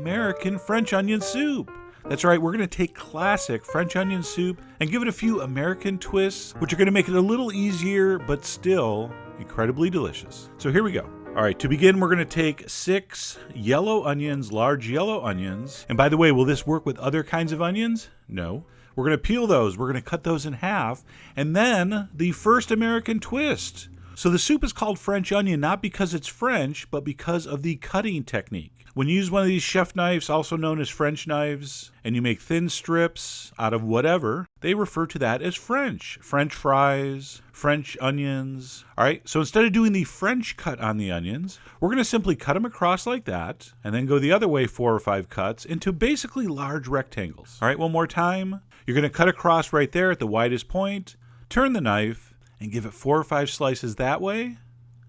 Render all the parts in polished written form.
American French onion soup. That's right, we're going to take classic French onion soup and give it a few American twists, which are going to make it a little easier, but still incredibly delicious. So here we go. All right, to begin, we're going to take 6 yellow onions, large yellow onions. And by the way, will this work with other kinds of onions? No. We're going to peel those. We're going to cut those in half. And then the first American twist. So the soup is called French onion, not because it's French, but because of the cutting technique. When you use one of these chef knives, also known as French knives, and you make thin strips out of whatever, they refer to that as French. French fries, French onions. All right, so instead of doing the French cut on the onions, we're going to simply cut them across like that, and then go the other way 4 or 5 cuts into basically large rectangles. All right, one more time. You're going to cut across right there at the widest point, turn the knife, and give it 4 or 5 slices that way,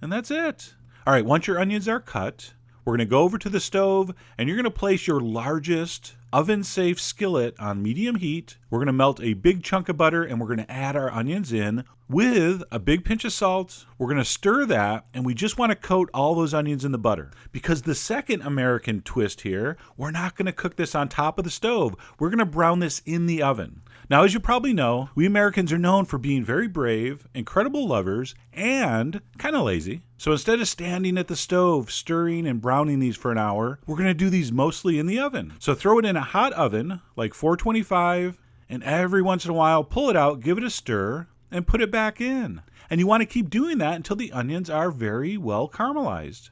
and that's it. All right, once your onions are cut, we're going to go over to the stove, and you're going to place your largest oven-safe skillet on medium heat. We're going to melt a big chunk of butter, and we're going to add our onions in with a big pinch of salt. We're going to stir that, and we just want to coat all those onions in the butter. Because the second American twist here, we're not going to cook this on top of the stove. We're going to brown this in the oven. Now, as you probably know, we Americans are known for being very brave, incredible lovers, and kind of lazy. So instead of standing at the stove, stirring and browning these for an hour, we're going to do these mostly in the oven. So throw it in a hot oven, like 425, and every once in a while, pull it out, give it a stir, and put it back in. And you want to keep doing that until the onions are very well caramelized.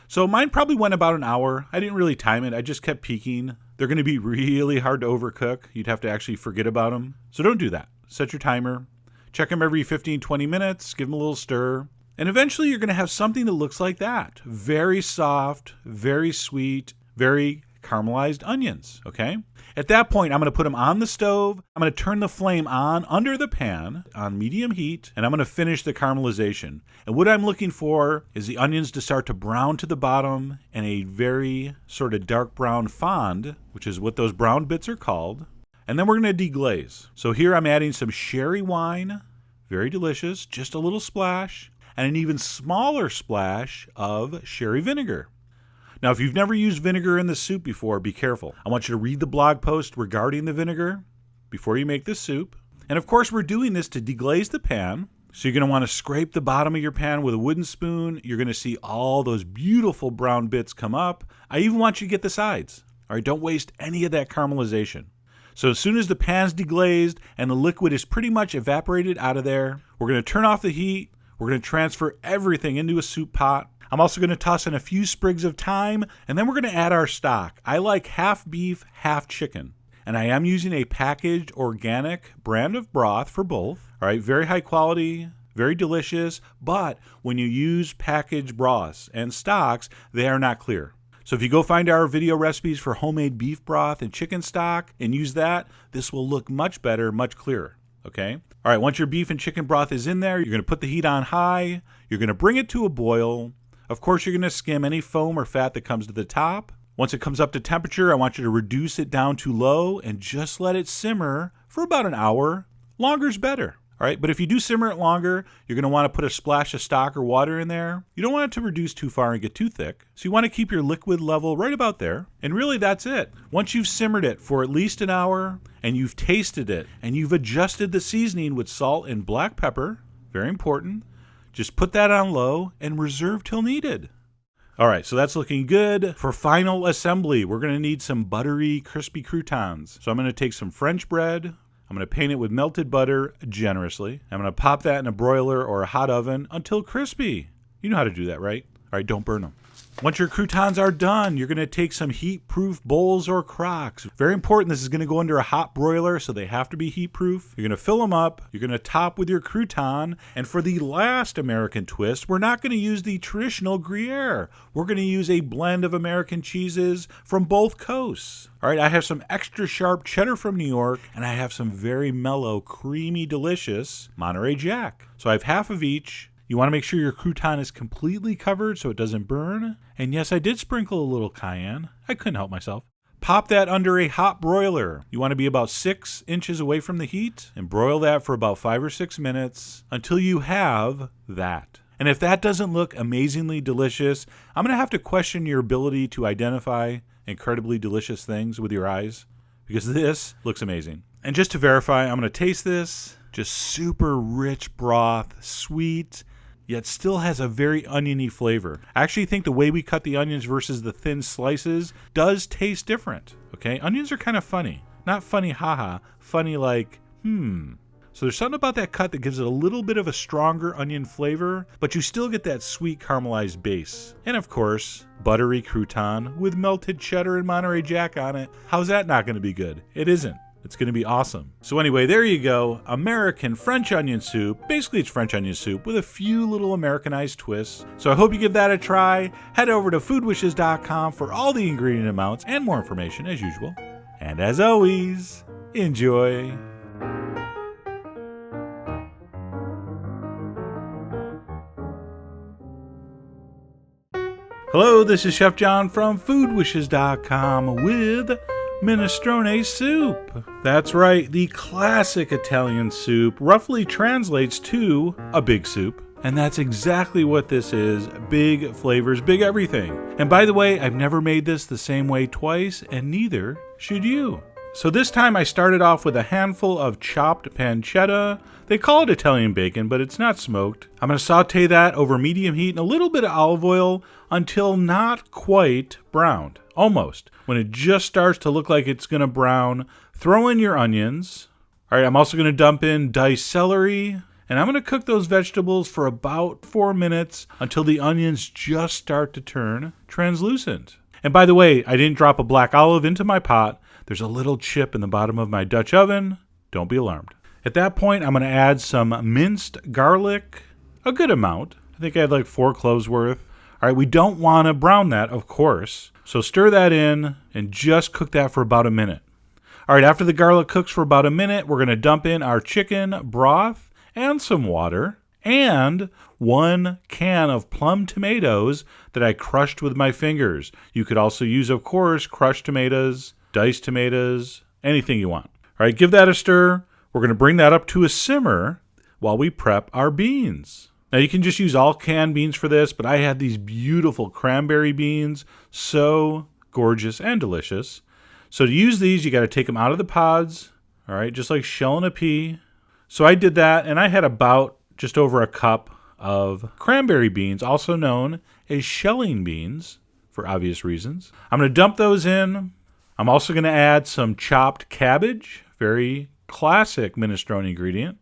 So mine probably went about an hour. I didn't really time it. I just kept peeking. They're going to be really hard to overcook. You'd have to actually forget about them. So don't do that. Set your timer. Check them every 15-20 minutes. Give them a little stir. And eventually you're going to have something that looks like that. Very soft, very sweet, very caramelized onions, okay? At that point, I'm going to put them on the stove. I'm going to turn the flame on under the pan on medium heat, and I'm going to finish the caramelization. And what I'm looking for is the onions to start to brown to the bottom and a very sort of dark brown fond, which is what those brown bits are called. And then we're going to deglaze. So here I'm adding some sherry wine, very delicious, just a little splash, and an even smaller splash of sherry vinegar. Now, if you've never used vinegar in the soup before, be careful. I want you to read the blog post regarding the vinegar before you make this soup. And of course, we're doing this to deglaze the pan. So you're going to want to scrape the bottom of your pan with a wooden spoon. You're going to see all those beautiful brown bits come up. I even want you to get the sides. All right, don't waste any of that caramelization. So as soon as the pan's deglazed and the liquid is pretty much evaporated out of there, we're going to turn off the heat. We're going to transfer everything into a soup pot. I'm also going to toss in a few sprigs of thyme, and then we're going to add our stock. I like half beef, half chicken. And I am using a packaged organic brand of broth for both. All right, very high quality, very delicious, but when you use packaged broths and stocks, they are not clear. So if you go find our video recipes for homemade beef broth and chicken stock and use that, this will look much better, much clearer. Okay? All right, once your beef and chicken broth is in there, you're going to put the heat on high. You're going to bring it to a boil. Of course, you're going to skim any foam or fat that comes to the top. Once it comes up to temperature, I want you to reduce it down to low and just let it simmer for about an hour. Longer's better. All right, but if you do simmer it longer, you're going to want to put a splash of stock or water in there. You don't want it to reduce too far and get too thick. So you want to keep your liquid level right about there. And really, that's it. Once you've simmered it for at least an hour and you've tasted it and you've adjusted the seasoning with salt and black pepper, very important, just put that on low and reserve till needed. All right, so that's looking good. For final assembly, we're going to need some buttery, crispy croutons. So I'm going to take some French bread. I'm going to paint it with melted butter generously. I'm going to pop that in a broiler or a hot oven until crispy. You know how to do that, right? All right, don't burn them. Once your croutons are done, you're going to take some heat-proof bowls or crocks. Very important, this is going to go under a hot broiler, so they have to be heat-proof. You're going to fill them up. You're going to top with your crouton. And for the last American twist, we're not going to use the traditional Gruyere. We're going to use a blend of American cheeses from both coasts. All right, I have some extra sharp cheddar from New York, and I have some very mellow, creamy, delicious Monterey Jack. So I have half of each. You want to make sure your crouton is completely covered so it doesn't burn. And yes, I did sprinkle a little cayenne. I couldn't help myself. Pop that under a hot broiler. You want to be about 6 inches away from the heat and broil that for about 5 or 6 minutes until you have that. And if that doesn't look amazingly delicious, I'm going to have to question your ability to identify incredibly delicious things with your eyes, because this looks amazing. And just to verify, I'm going to taste this. Just super rich broth, sweet, yet still has a very oniony flavor. I actually think the way we cut the onions versus the thin slices does taste different. Okay, onions are kind of funny. Not funny haha, funny like, So there's something about that cut that gives it a little bit of a stronger onion flavor, but you still get that sweet caramelized base. And of course, buttery crouton with melted cheddar and Monterey Jack on it. How's that not going to be good? It isn't. It's going to be awesome. So anyway, there you go. American French onion soup. Basically, it's French onion soup with a few little Americanized twists. So I hope you give that a try. Head over to foodwishes.com for all the ingredient amounts and more information as usual. And as always, enjoy. Hello, this is Chef John from foodwishes.com with Minestrone Soup. That's right, the classic Italian soup roughly translates to a big soup. And that's exactly what this is. Big flavors, big everything. And by the way, I've never made this the same way twice, and neither should you. So this time I started off with a handful of chopped pancetta. They call it Italian bacon, but it's not smoked. I'm going to saute that over medium heat and a little bit of olive oil until not quite browned. Almost. When it just starts to look like it's going to brown, throw in your onions. All right, I'm also going to dump in diced celery. And I'm going to cook those vegetables for about 4 minutes until the onions just start to turn translucent. And by the way, I didn't drop a black olive into my pot. There's a little chip in the bottom of my Dutch oven. Don't be alarmed. At that point, I'm going to add some minced garlic, a good amount. I think I had like 4 cloves worth. All right, we don't want to brown that, of course. So stir that in and just cook that for about a minute. All right, after the garlic cooks for about a minute, we're going to dump in our chicken broth and some water and 1 can of plum tomatoes that I crushed with my fingers. You could also use, of course, crushed tomatoes, diced tomatoes, anything you want. All right, give that a stir. We're going to bring that up to a simmer while we prep our beans. Now, you can just use all canned beans for this, but I had these beautiful cranberry beans, so gorgeous and delicious. So to use these, you got to take them out of the pods, all right, just like shelling a pea. So I did that, and I had about just over a cup of cranberry beans, also known as shelling beans, for obvious reasons. I'm going to dump those in. I'm also going to add some chopped cabbage, very classic minestrone ingredient.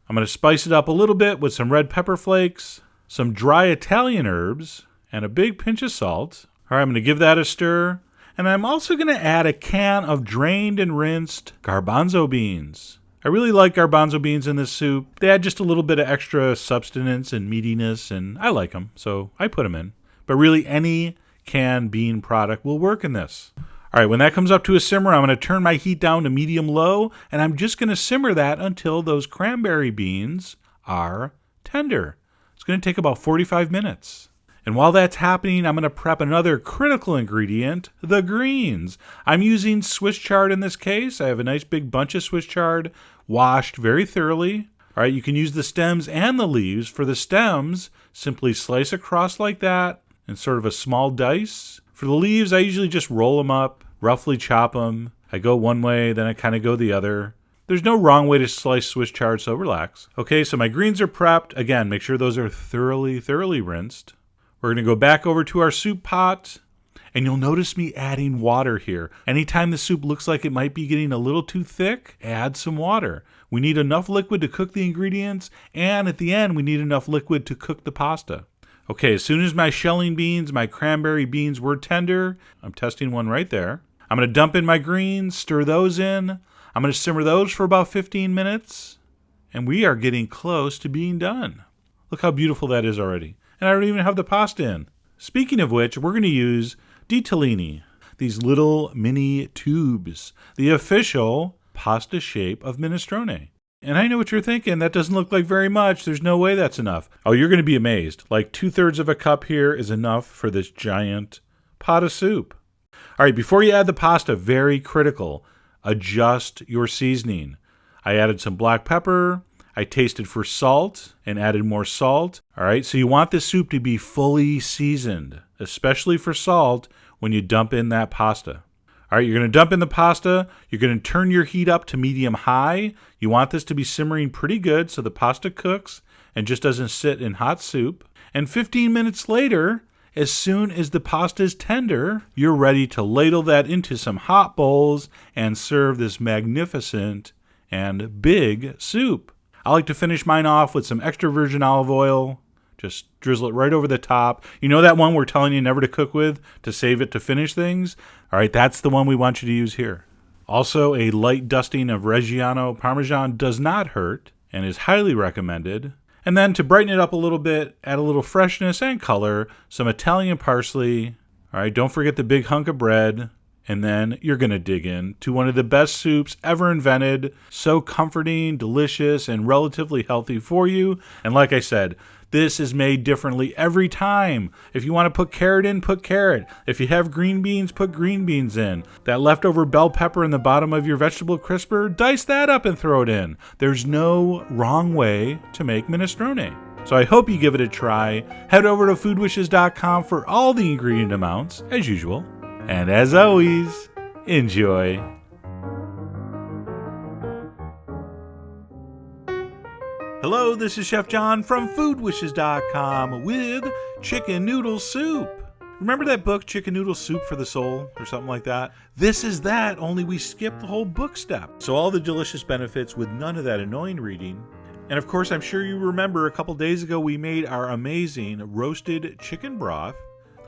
I'm going to spice it up a little bit with some red pepper flakes, some dry Italian herbs, and a big pinch of salt. All right, I'm going to give that a stir. And I'm also going to add a can of drained and rinsed garbanzo beans. I really like garbanzo beans in this soup. They add just a little bit of extra substance and meatiness, and I like them, so I put them in. But really, any canned bean product will work in this. All right, when that comes up to a simmer, I'm going to turn my heat down to medium-low, and I'm just going to simmer that until those cranberry beans are tender. It's going to take about 45 minutes. And while that's happening, I'm going to prep another critical ingredient, the greens. I'm using Swiss chard in this case. I have a nice big bunch of Swiss chard, washed very thoroughly. All right, you can use the stems and the leaves. For the stems, simply slice across like that in sort of a small dice. For the leaves, I usually just roll them up, roughly chop them. I go one way, then I kind of go the other. There's no wrong way to slice Swiss chard, so relax. Okay, so my greens are prepped. Again, make sure those are thoroughly rinsed. We're going to go back over to our soup pot, and you'll notice me adding water here. Anytime the soup looks like it might be getting a little too thick, add some water. We need enough liquid to cook the ingredients, and at the end, we need enough liquid to cook the pasta. Okay, as soon as my shelling beans, my cranberry beans were tender, I'm testing one right there. I'm going to dump in my greens, stir those in. I'm going to simmer those for about 15 minutes, and we are getting close to being done. Look how beautiful that is already. And I don't even have the pasta in. Speaking of which, we're going to use ditalini, these little mini tubes, the official pasta shape of minestrone. And I know what you're thinking. That doesn't look like very much. There's no way that's enough. Oh, you're going to be amazed. Like 2/3 of a cup here is enough for this giant pot of soup. All right, before you add the pasta, very critical, adjust your seasoning. I added some black pepper. I tasted for salt and added more salt. All right, so you want this soup to be fully seasoned, especially for salt. when you dump in that pasta. All right, you're going to dump in the pasta. You're going to turn your heat up to medium-high. You want this to be simmering pretty good so the pasta cooks and just doesn't sit in hot soup. And 15 minutes later, as soon as the pasta is tender, you're ready to ladle that into some hot bowls and serve this magnificent and big soup. I like to finish mine off with some extra virgin olive oil. Just drizzle it right over the top. You know that one we're telling you never to cook with, to save it to finish things? All right, that's the one we want you to use here. Also, a light dusting of Reggiano Parmesan does not hurt and is highly recommended. And then to brighten it up a little bit, add a little freshness and color, some Italian parsley. All right, don't forget the big hunk of bread. And then you're going to dig in to one of the best soups ever invented. So comforting, delicious, and relatively healthy for you. And like I said, this is made differently every time. If you want to put carrot in, put carrot. If you have green beans, put green beans in. That leftover bell pepper in the bottom of your vegetable crisper, dice that up and throw it in. There's no wrong way to make minestrone. So I hope you give it a try. Head over to foodwishes.com for all the ingredient amounts, as usual. And as always, enjoy. Hello, this is Chef John from foodwishes.com with chicken noodle soup. Remember that book, Chicken Noodle Soup for the Soul, or something like that? This is that, only we skipped the whole book step. So all the delicious benefits with none of that annoying reading. And of course, I'm sure you remember a couple days ago we made our amazing roasted chicken broth.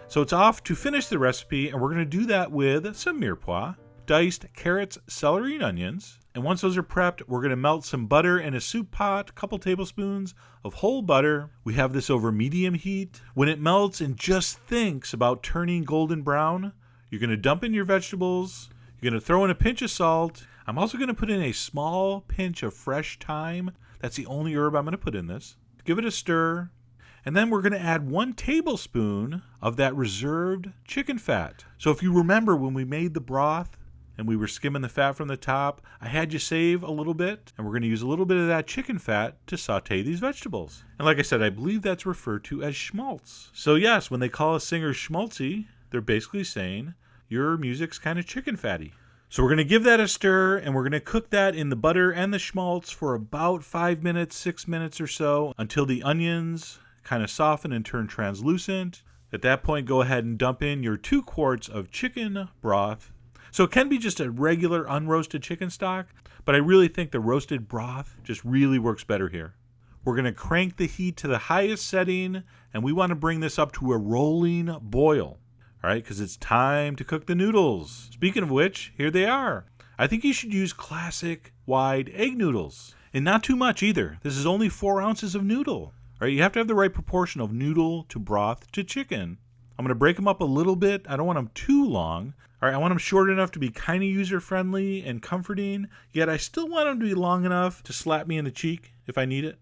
So it's off to finish the recipe, and we're going to do that with some mirepoix, diced carrots, celery, and onions. And once those are prepped, we're going to melt some butter in a soup pot, a couple tablespoons of whole butter. We have this over medium heat. When it melts and just thinks about turning golden brown, you're going to dump in your vegetables. You're going to throw in a pinch of salt. I'm also going to put in a small pinch of fresh thyme. That's the only herb I'm going to put in this. Give it a stir. And then we're going to add 1 tablespoon of that reserved chicken fat. So if you remember when we made the broth and we were skimming the fat from the top, I had you save a little bit, and we're going to use a little bit of that chicken fat to saute these vegetables. And like I said, I believe that's referred to as schmaltz. So yes, when they call a singer schmaltzy, they're basically saying your music's kind of chicken fatty. So we're going to give that a stir, and we're going to cook that in the butter and the schmaltz for about 5 minutes, 6 minutes or so, until the onions kind of soften and turn translucent. At that point, go ahead and dump in your 2 quarts of chicken broth. So it can be just a regular unroasted chicken stock, but I really think the roasted broth just really works better here. We're going to crank the heat to the highest setting, and we want to bring this up to a rolling boil. All right, because it's time to cook the noodles. Speaking of which, here they are. I think you should use classic wide egg noodles, and not too much either. This is only 4 ounces of noodle. All right, you have to have the right proportion of noodle to broth to chicken. I'm going to break them up a little bit. I don't want them too long. All right, I want them short enough to be kind of user-friendly and comforting, yet I still want them to be long enough to slap me in the cheek if I need it.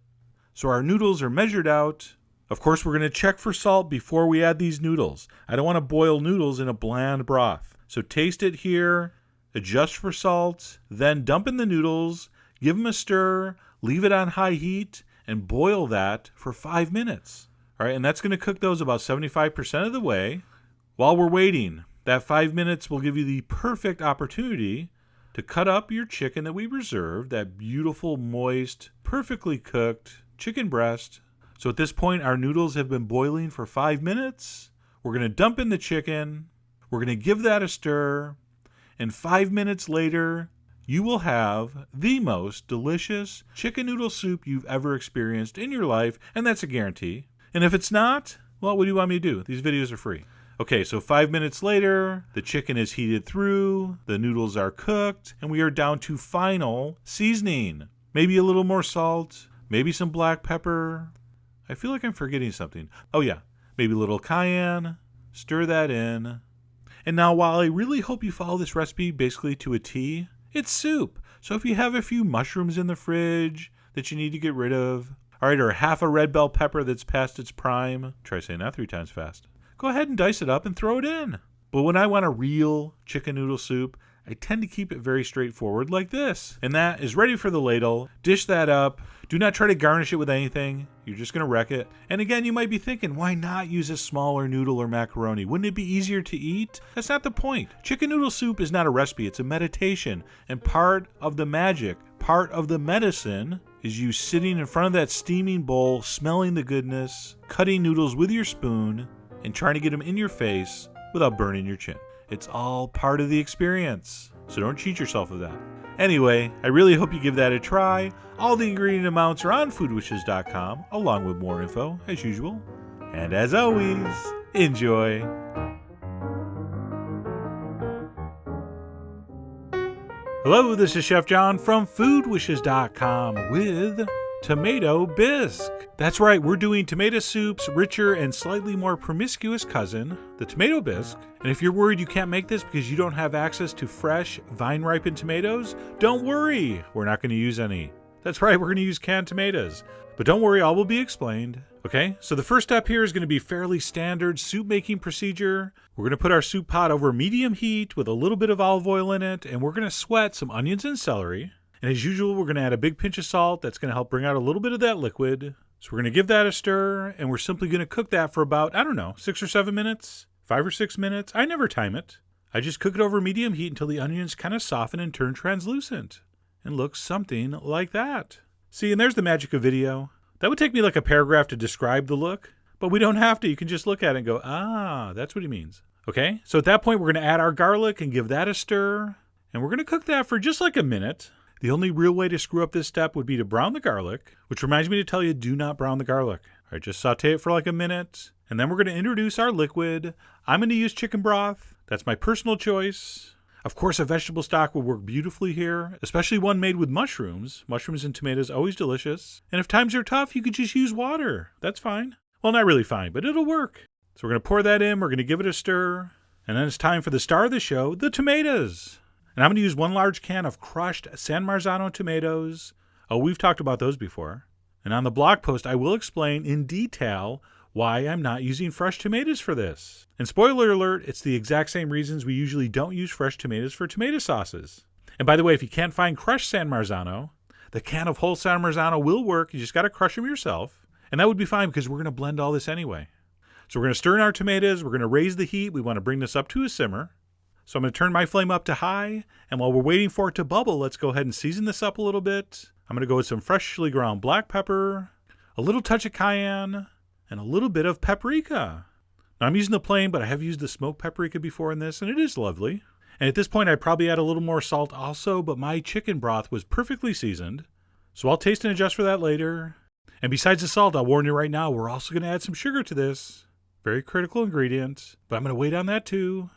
So our noodles are measured out. Of course, we're going to check for salt before we add these noodles. I don't want to boil noodles in a bland broth. So taste it here, adjust for salt, then dump in the noodles, give them a stir, leave it on high heat, and boil that for 5 minutes. All right, and that's going to cook those about 75% of the way. While we're waiting, that 5 minutes will give you the perfect opportunity to cut up your chicken that we reserved, that beautiful, moist, perfectly cooked chicken breast. So at this point, our noodles have been boiling for 5 minutes. We're going to dump in the chicken. We're going to give that a stir. And 5 minutes later, you will have the most delicious chicken noodle soup you've ever experienced in your life, and that's a guarantee. And if it's not, well, what do you want me to do? These videos are free. Okay, so 5 minutes later, the chicken is heated through, the noodles are cooked, and we are down to final seasoning. Maybe a little more salt, maybe some black pepper. I feel like I'm forgetting something. Oh yeah, maybe a little cayenne. Stir that in. And now, while I really hope you follow this recipe basically to a T, it's soup. So if you have a few mushrooms in the fridge that you need to get rid of, all right, or half a red bell pepper that's past its prime, try saying that 3 times fast, go ahead and dice it up and throw it in. But when I want a real chicken noodle soup, I tend to keep it very straightforward like this. And that is ready for the ladle. Dish that up. Do not try to garnish it with anything. You're just going to wreck it. And again, you might be thinking, why not use a smaller noodle or macaroni? Wouldn't it be easier to eat? That's not the point. Chicken noodle soup is not a recipe. It's a meditation. And part of the magic, part of the medicine, is you sitting in front of that steaming bowl, smelling the goodness, cutting noodles with your spoon, and trying to get them in your face without burning your chin. It's all part of the experience. So don't cheat yourself of that. Anyway, I really hope you give that a try. All the ingredient amounts are on foodwishes.com, along with more info, as usual. And as always, enjoy. Hello, this is Chef John from foodwishes.com with Tomato Bisque. That's right, we're doing tomato soup's richer and slightly more promiscuous cousin, the Tomato Bisque. And if you're worried you can't make this because you don't have access to fresh, vine-ripened tomatoes, don't worry, we're not going to use any. That's right, we're going to use canned tomatoes. But don't worry, all will be explained. Okay, so the first step here is going to be fairly standard soup making procedure. We're going to put our soup pot over medium heat with a little bit of olive oil in it, and we're going to sweat some onions and celery. And as usual, we're going to add a big pinch of salt. That's going to help bring out a little bit of that liquid. So we're going to give that a stir, and we're simply going to cook that for about, 6 or 7 minutes, 5 or 6 minutes. I never time it. I just cook it over medium heat until the onions kind of soften and turn translucent. And looks something like that. See, and there's the magic of video. That would take me like a paragraph to describe the look, but we don't have to. You can just look at it and go, that's what he means. Okay, so at that point, we're going to add our garlic and give that a stir. And we're going to cook that for just like a minute. The only real way to screw up this step would be to brown the garlic, which reminds me to tell you, do not brown the garlic. All right, just saute it for like a minute, and then we're going to introduce our liquid. I'm going to use chicken broth. That's my personal choice. Of course, a vegetable stock will work beautifully here, especially one made with mushrooms. Mushrooms and tomatoes, always delicious. And if times are tough, you could just use water. That's fine. Well, not really fine, but it'll work. So we're going to pour that in. We're going to give it a stir. And then it's time for the star of the show, the tomatoes. And I'm going to use 1 large can of crushed San Marzano tomatoes. Oh, we've talked about those before. And on the blog post, I will explain in detail why I'm not using fresh tomatoes for this. And spoiler alert, it's the exact same reasons we usually don't use fresh tomatoes for tomato sauces. And by the way, if you can't find crushed San Marzano, the can of whole San Marzano will work. You just got to crush them yourself. And that would be fine because we're going to blend all this anyway. So we're going to stir in our tomatoes. We're going to raise the heat. We want to bring this up to a simmer. So I'm going to turn my flame up to high, and while we're waiting for it to bubble, let's go ahead and season this up a little bit. I'm going to go with some freshly ground black pepper, a little touch of cayenne, and a little bit of paprika. Now I'm using the plain, but I have used the smoked paprika before in this, and it is lovely. And at this point, I'd probably add a little more salt also, but my chicken broth was perfectly seasoned. So I'll taste and adjust for that later. And besides the salt, I'll warn you right now, we're also going to add some sugar to this. Very critical ingredient, but I'm going to wait on that too.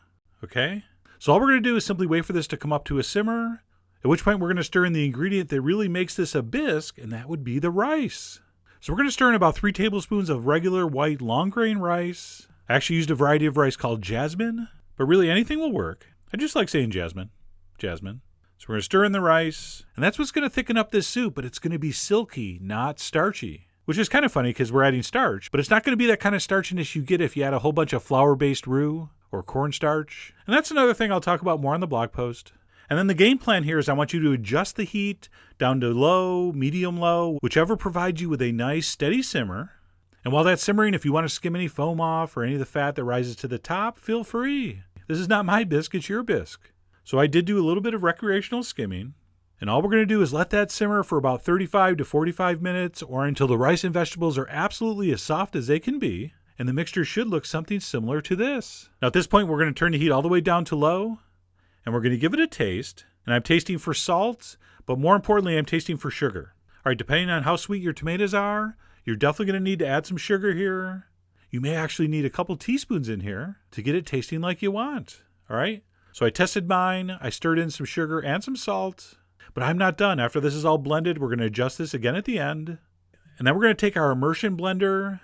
Okay? So all we're going to do is simply wait for this to come up to a simmer, at which point we're going to stir in the ingredient that really makes this a bisque, and that would be the rice. So we're going to stir in about 3 tablespoons of regular white long grain rice. I actually used a variety of rice called jasmine, but really anything will work. I just like saying jasmine. Jasmine. So we're going to stir in the rice, and that's what's going to thicken up this soup, but it's going to be silky, not starchy. Which is kind of funny because we're adding starch, but it's not going to be that kind of starchiness you get if you add a whole bunch of flour-based roux or cornstarch. And that's another thing I'll talk about more on the blog post. And then the game plan here is I want you to adjust the heat down to low, medium low, whichever provides you with a nice steady simmer. And while that's simmering, if you want to skim any foam off or any of the fat that rises to the top, feel free. This is not my bisque, it's your bisque. So I did do a little bit of recreational skimming. And all we're going to do is let that simmer for about 35 to 45 minutes or until the rice and vegetables are absolutely as soft as they can be. And the mixture should look something similar to this. Now at this point, we're going to turn the heat all the way down to low. And we're going to give it a taste. And I'm tasting for salt, but more importantly, I'm tasting for sugar. All right, depending on how sweet your tomatoes are, you're definitely going to need to add some sugar here. You may actually need a couple teaspoons in here to get it tasting like you want. All right? So I tested mine. I stirred in some sugar and some salt. But I'm not done. After this is all blended, we're going to adjust this again at the end. And then we're going to take our immersion blender,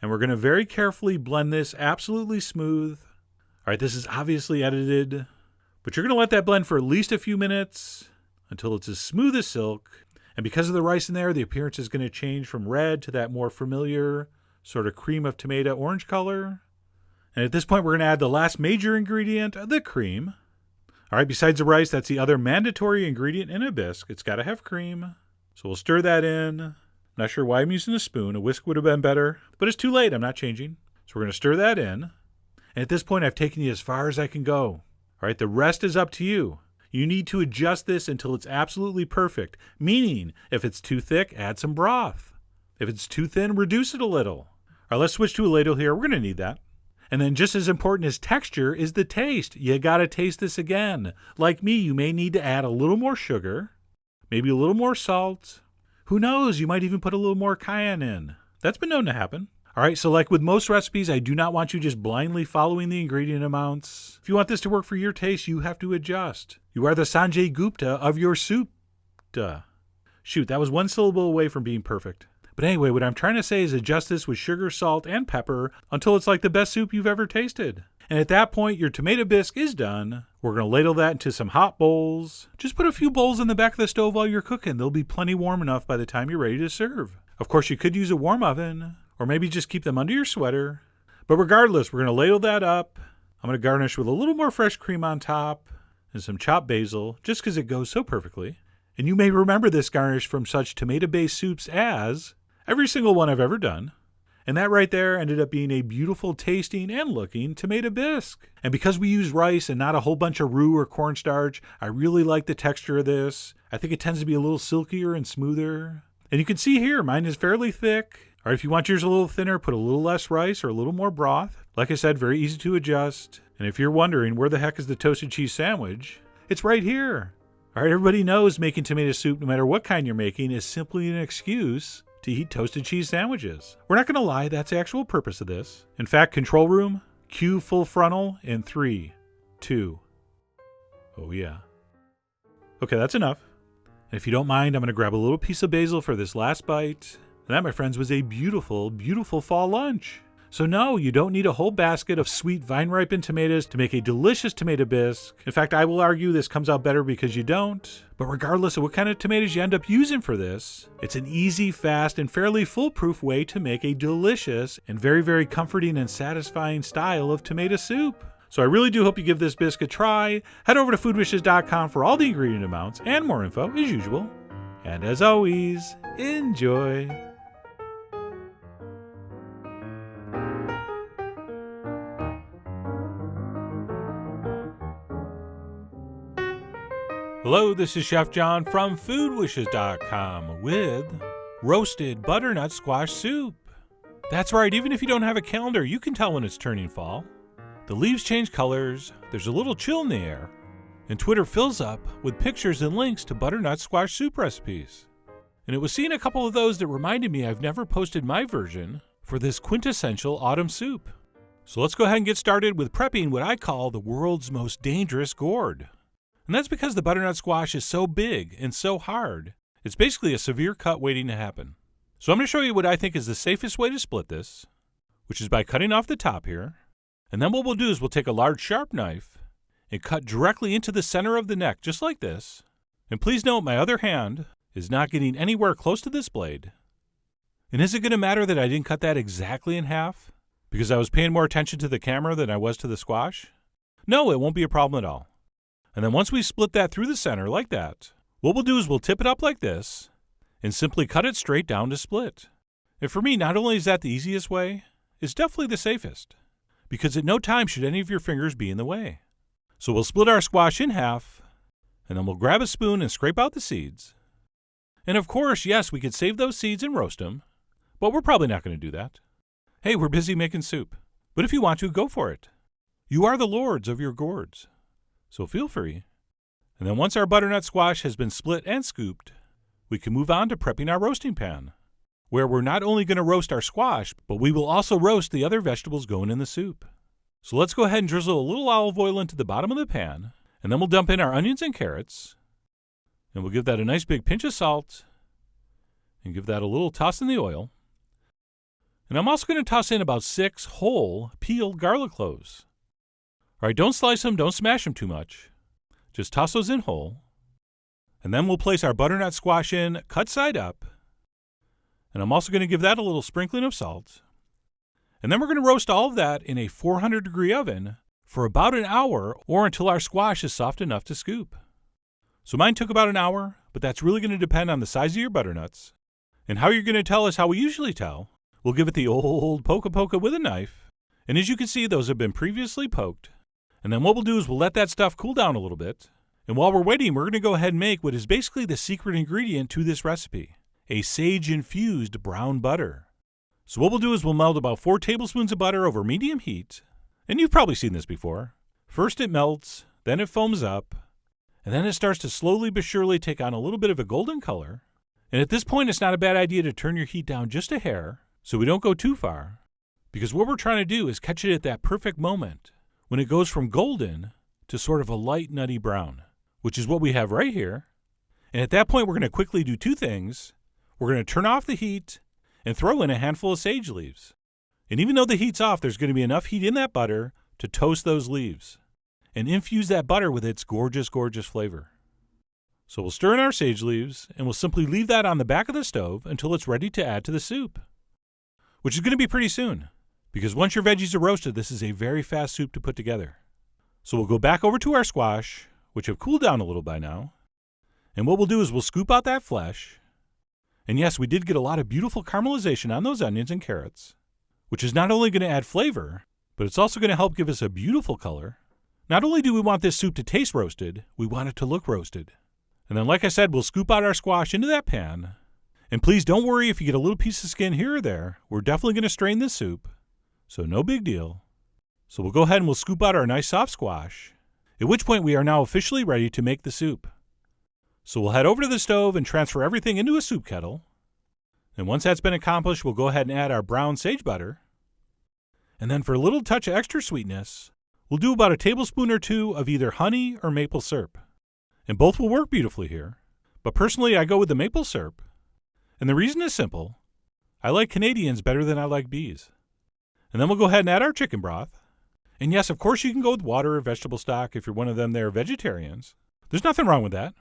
and we're going to very carefully blend this absolutely smooth. All right, this is obviously edited, but you're going to let that blend for at least a few minutes until it's as smooth as silk. And because of the rice in there, the appearance is going to change from red to that more familiar sort of cream of tomato orange color. And at this point, we're going to add the last major ingredient, the cream. All right, besides the rice, that's the other mandatory ingredient in a bisque. It's got to have cream. So we'll stir that in. Not sure why I'm using a spoon. A whisk would have been better, but it's too late. I'm not changing. So we're going to stir that in. And at this point, I've taken you as far as I can go. All right, the rest is up to you. You need to adjust this until it's absolutely perfect, meaning if it's too thick, add some broth. If it's too thin, reduce it a little. All right, let's switch to a ladle here. We're going to need that. And then just as important as texture is the taste. You got to taste this again. Like me, you may need to add a little more sugar, maybe a little more salt. Who knows, you might even put a little more cayenne in. That's been known to happen. All right, so like with most recipes, I do not want you just blindly following the ingredient amounts. If you want this to work for your taste, you have to adjust. You are the Sanjay Gupta of your soup. Shoot, that was one syllable away from being perfect. But anyway, what I'm trying to say is adjust this with sugar, salt, and pepper until it's like the best soup you've ever tasted. And at that point, your tomato bisque is done. We're going to ladle that into some hot bowls. Just put a few bowls in the back of the stove while you're cooking. They'll be plenty warm enough by the time you're ready to serve. Of course, you could use a warm oven, or maybe just keep them under your sweater. But regardless, we're going to ladle that up. I'm going to garnish with a little more fresh cream on top and some chopped basil, just because it goes so perfectly. And you may remember this garnish from such tomato-based soups as every single one I've ever done. And that right there ended up being a beautiful tasting and looking tomato bisque. And because we use rice and not a whole bunch of roux or cornstarch, I really like the texture of this. I think it tends to be a little silkier and smoother. And you can see here, mine is fairly thick. Or if you want yours a little thinner, put a little less rice or a little more broth. Like I said, very easy to adjust. And if you're wondering where the heck is the toasted cheese sandwich, it's right here. All right, everybody knows making tomato soup, no matter what kind you're making, is simply an excuse to eat toasted cheese sandwiches. We're not going to lie, that's the actual purpose of this. In fact, control room, cue full frontal in 3, 2. Oh yeah. Okay, that's enough. And if you don't mind, I'm going to grab a little piece of basil for this last bite. And that, my friends, was a beautiful, beautiful fall lunch. So no, you don't need a whole basket of sweet vine-ripened tomatoes to make a delicious tomato bisque. In fact, I will argue this comes out better because you don't. But regardless of what kind of tomatoes you end up using for this, it's an easy, fast, and fairly foolproof way to make a delicious and very, very comforting and satisfying style of tomato soup. So I really do hope you give this bisque a try. Head over to foodwishes.com for all the ingredient amounts and more info as usual. And as always, enjoy. Hello, this is Chef John from foodwishes.com with roasted butternut squash soup. That's right, even if you don't have a calendar, you can tell when it's turning fall. The leaves change colors, there's a little chill in the air, and Twitter fills up with pictures and links to butternut squash soup recipes. And it was seeing a couple of those that reminded me I've never posted my version for this quintessential autumn soup. So let's go ahead and get started with prepping what I call the world's most dangerous gourd. And that's because the butternut squash is so big and so hard, it's basically a severe cut waiting to happen. So I'm going to show you what I think is the safest way to split this, which is by cutting off the top here. And then what we'll do is we'll take a large sharp knife and cut directly into the center of the neck, just like this. And please note my other hand is not getting anywhere close to this blade. And is it going to matter that I didn't cut that exactly in half because I was paying more attention to the camera than I was to the squash? No, it won't be a problem at all. And then once we split that through the center like that, what we'll do is we'll tip it up like this and simply cut it straight down to split. And for me, not only is that the easiest way, it's definitely the safest, because at no time should any of your fingers be in the way. So we'll split our squash in half, and then we'll grab a spoon and scrape out the seeds. And of course, yes, we could save those seeds and roast them, but we're probably not going to do that. Hey, we're busy making soup. But if you want to, go for it. You are the lords of your gourds. So feel free. And then once our butternut squash has been split and scooped, we can move on to prepping our roasting pan, where we're not only going to roast our squash, but we will also roast the other vegetables going in the soup. So let's go ahead and drizzle a little olive oil into the bottom of the pan, and then we'll dump in our onions and carrots, and we'll give that a nice big pinch of salt, and give that a little toss in the oil. And I'm also going to toss in about 6 whole peeled garlic cloves. All right, don't slice them, don't smash them too much. Just toss those in whole. And then we'll place our butternut squash in, cut side up. And I'm also going to give that a little sprinkling of salt. And then we're going to roast all of that in a 400-degree oven for about an hour or until our squash is soft enough to scoop. So mine took about an hour, but that's really going to depend on the size of your butternuts. And how you're going to tell is how we usually tell. We'll give it the old poke-a-poke with a knife. And as you can see, those have been previously poked. And then what we'll do is we'll let that stuff cool down a little bit. And while we're waiting, we're going to go ahead and make what is basically the secret ingredient to this recipe, a sage-infused brown butter. So what we'll do is we'll melt about 4 tablespoons of butter over medium heat. And you've probably seen this before. First it melts, then it foams up, and then it starts to slowly but surely take on a little bit of a golden color. And at this point, it's not a bad idea to turn your heat down just a hair so we don't go too far. Because what we're trying to do is catch it at that perfect moment when it goes from golden to sort of a light nutty brown, which is what we have right here. And at that point, we're going to quickly do 2 things. We're going to turn off the heat and throw in a handful of sage leaves. And even though the heat's off, there's going to be enough heat in that butter to toast those leaves and infuse that butter with its gorgeous, gorgeous flavor. So we'll stir in our sage leaves, and we'll simply leave that on the back of the stove until it's ready to add to the soup, which is going to be pretty soon, because once your veggies are roasted, this is a very fast soup to put together. So we'll go back over to our squash, which have cooled down a little by now, and what we'll do is we'll scoop out that flesh. And yes, we did get a lot of beautiful caramelization on those onions and carrots, which is not only going to add flavor, but it's also going to help give us a beautiful color. Not only do we want this soup to taste roasted, we want it to look roasted. And then, like I said, we'll scoop out our squash into that pan. And please don't worry if you get a little piece of skin here or there. We're definitely going to strain this soup, so no big deal. So we'll go ahead and we'll scoop out our nice soft squash, at which point we are now officially ready to make the soup. So we'll head over to the stove and transfer everything into a soup kettle. And once that's been accomplished, we'll go ahead and add our brown sage butter. And then for a little touch of extra sweetness, we'll do about a tablespoon or 2 of either honey or maple syrup. And both will work beautifully here. But personally, I go with the maple syrup. And the reason is simple. I like Canadians better than I like bees. And then we'll go ahead and add our chicken broth. And yes, of course, you can go with water or vegetable stock if you're one of them that are vegetarians. There's nothing wrong with that.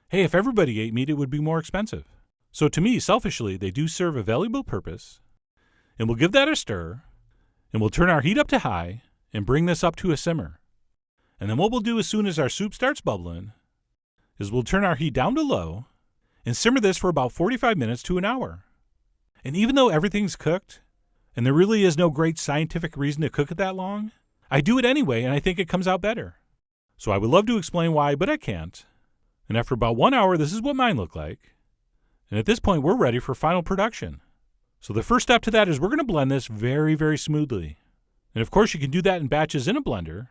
Hey, if everybody ate meat, it would be more expensive. So to me, selfishly, they do serve a valuable purpose. And we'll give that a stir. And we'll turn our heat up to high and bring this up to a simmer. And then what we'll do as soon as our soup starts bubbling is we'll turn our heat down to low and simmer this for about 45 minutes to an hour. And even though everything's cooked, and there really is no great scientific reason to cook it that long, I do it anyway, and I think it comes out better. So I would love to explain why, but I can't. And after about 1 hour, this is what mine look like. And at this point, we're ready for final production. So the first step to that is we're going to blend this very, very smoothly. And of course, you can do that in batches in a blender,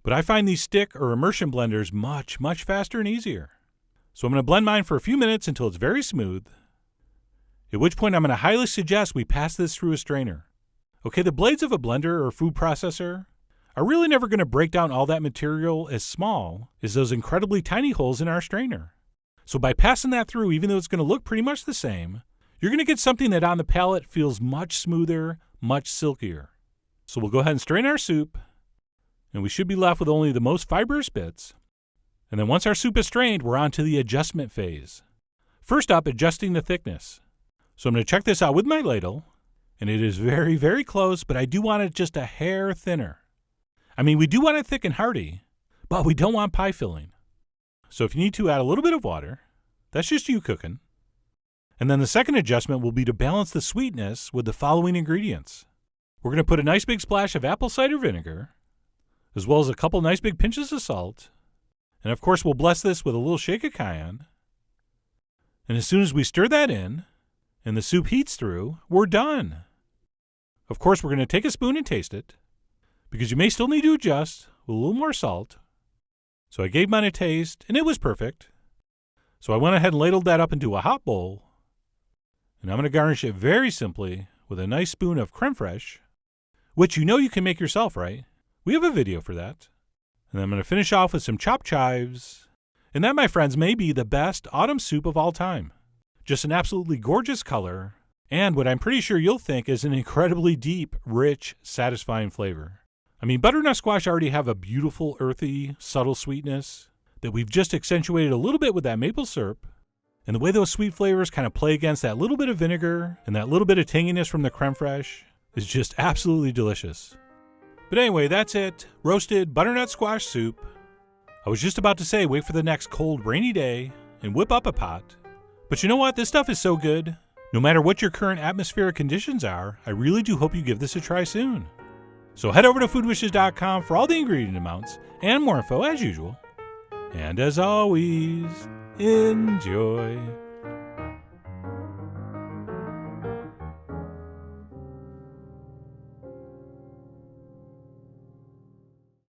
but I find these stick or immersion blenders much, much faster and easier. So I'm going to blend mine for a few minutes until it's very smooth, at which point I'm going to highly suggest we pass this through a strainer. Okay, the blades of a blender or food processor are really never going to break down all that material as small as those incredibly tiny holes in our strainer. So by passing that through, even though it's going to look pretty much the same, you're going to get something that on the palate feels much smoother, much silkier. So we'll go ahead and strain our soup, and we should be left with only the most fibrous bits. And then once our soup is strained, we're on to the adjustment phase. First up, adjusting the thickness. So I'm going to check this out with my ladle, and it is very, very close, but I do want it just a hair thinner. I mean, we do want it thick and hearty, but we don't want pie filling. So if you need to, add a little bit of water. That's just you cooking. And then the second adjustment will be to balance the sweetness with the following ingredients. We're going to put a nice big splash of apple cider vinegar, as well as a couple nice big pinches of salt. And of course, we'll bless this with a little shake of cayenne. And as soon as we stir that in, and the soup heats through, we're done. Of course, we're going to take a spoon and taste it, because you may still need to adjust with a little more salt. So I gave mine a taste, and it was perfect. So I went ahead and ladled that up into a hot bowl. And I'm going to garnish it very simply with a nice spoon of creme fraiche, which you know you can make yourself, right? We have a video for that. And I'm going to finish off with some chopped chives. And that, my friends, may be the best autumn soup of all time. Just an absolutely gorgeous color, and what I'm pretty sure you'll think is an incredibly deep, rich, satisfying flavor. I mean, butternut squash already have a beautiful, earthy, subtle sweetness that we've just accentuated a little bit with that maple syrup. And the way those sweet flavors kind of play against that little bit of vinegar and that little bit of tanginess from the creme fraiche is just absolutely delicious. But anyway, that's it. Roasted butternut squash soup. I was just about to say wait for the next cold, rainy day and whip up a pot. But you know what? This stuff is so good, No matter what your current atmospheric conditions are, I really do hope you give this a try soon. So head over to foodwishes.com for all the ingredient amounts and more info as usual. And as always, enjoy.